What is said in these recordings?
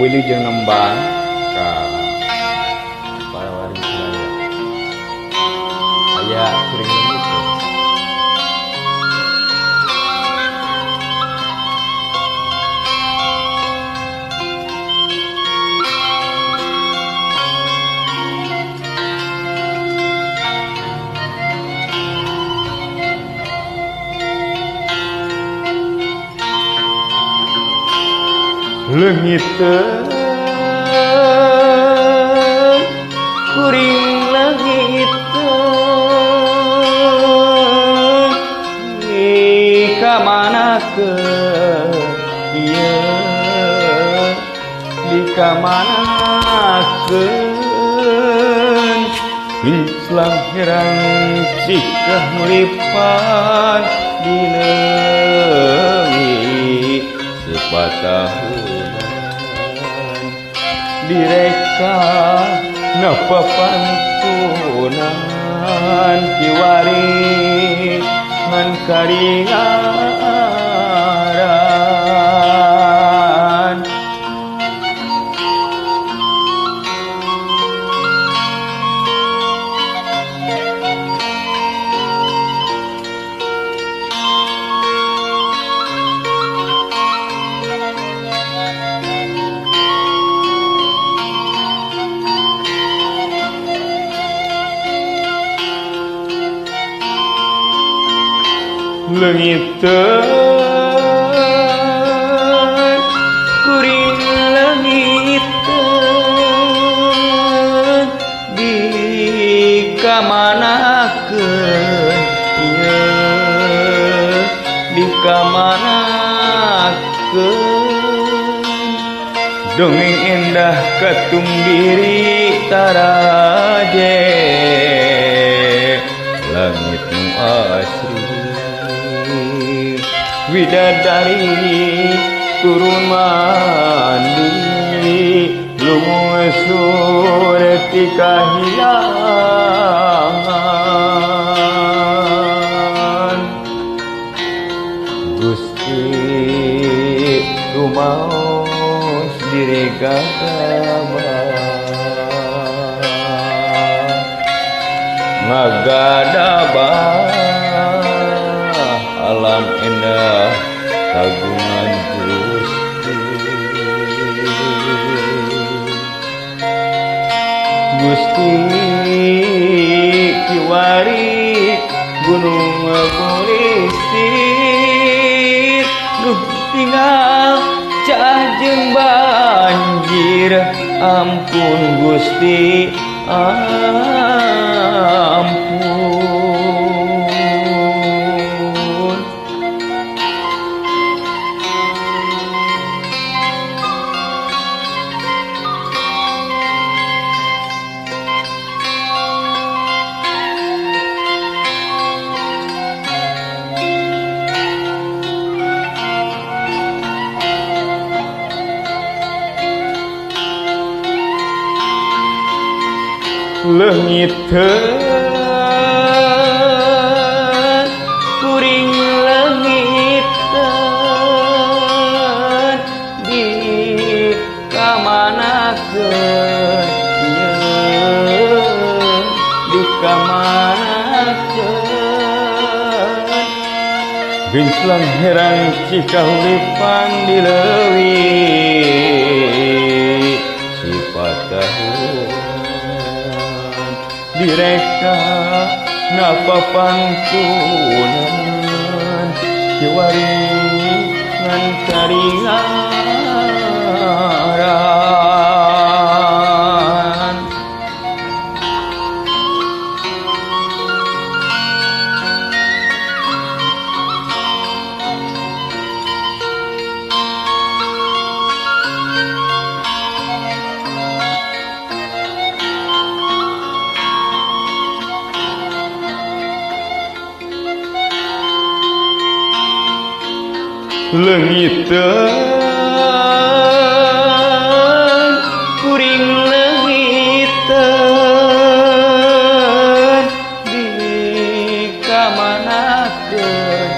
Wilujeng nembang ka para waring sadaya. Aya kuring lembut tuh. Leungiteun kuring leungiteun dikamanakeun ieu dikamanakeun Islam herang cikah nulipan dineungi sepatahunan direka napapantunan kiwari ngan karingaran leungiteun kuring leungiteun dikamanakeun ieu dikamanakeun dongeng endah katumbiri taraje langit nu asri widadari turun mandi lumusur ti kahiyangan Gusti rumaos diri ngagadabah alam endah kagungan Gusti Gusti kiwari gunung Bulisir duh tinggal cah jeung banjir ampun Gusti ampun leungiteun kuring leungiteun dikamanakeun ieu dikamanakeun genclang herang cikah lipan di leuwih sipatahunan direka napapantunan kiwari ngan karingaran leungiteun kuring leungiteun dikamanakeun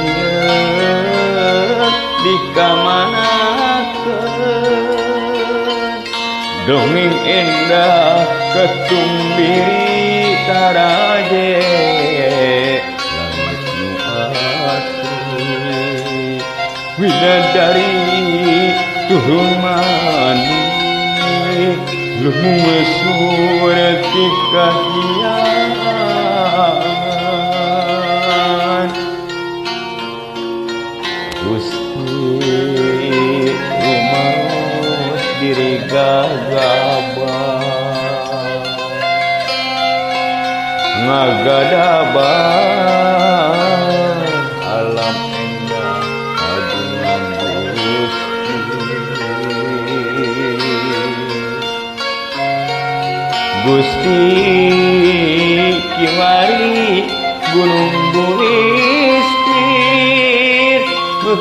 ieu dikamanakeun dongeng endah ketumbiri taraje langit nu asri widadari turun mani lumu surti kahian Gusti rumaos diri gagabah ngagadaban alam endah agungan Gusti kimari gunung buristir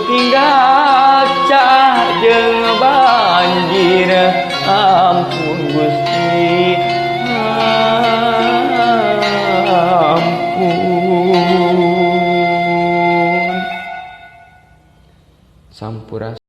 tinggal cah jeung banjir ampun Gusti ampun sampurasun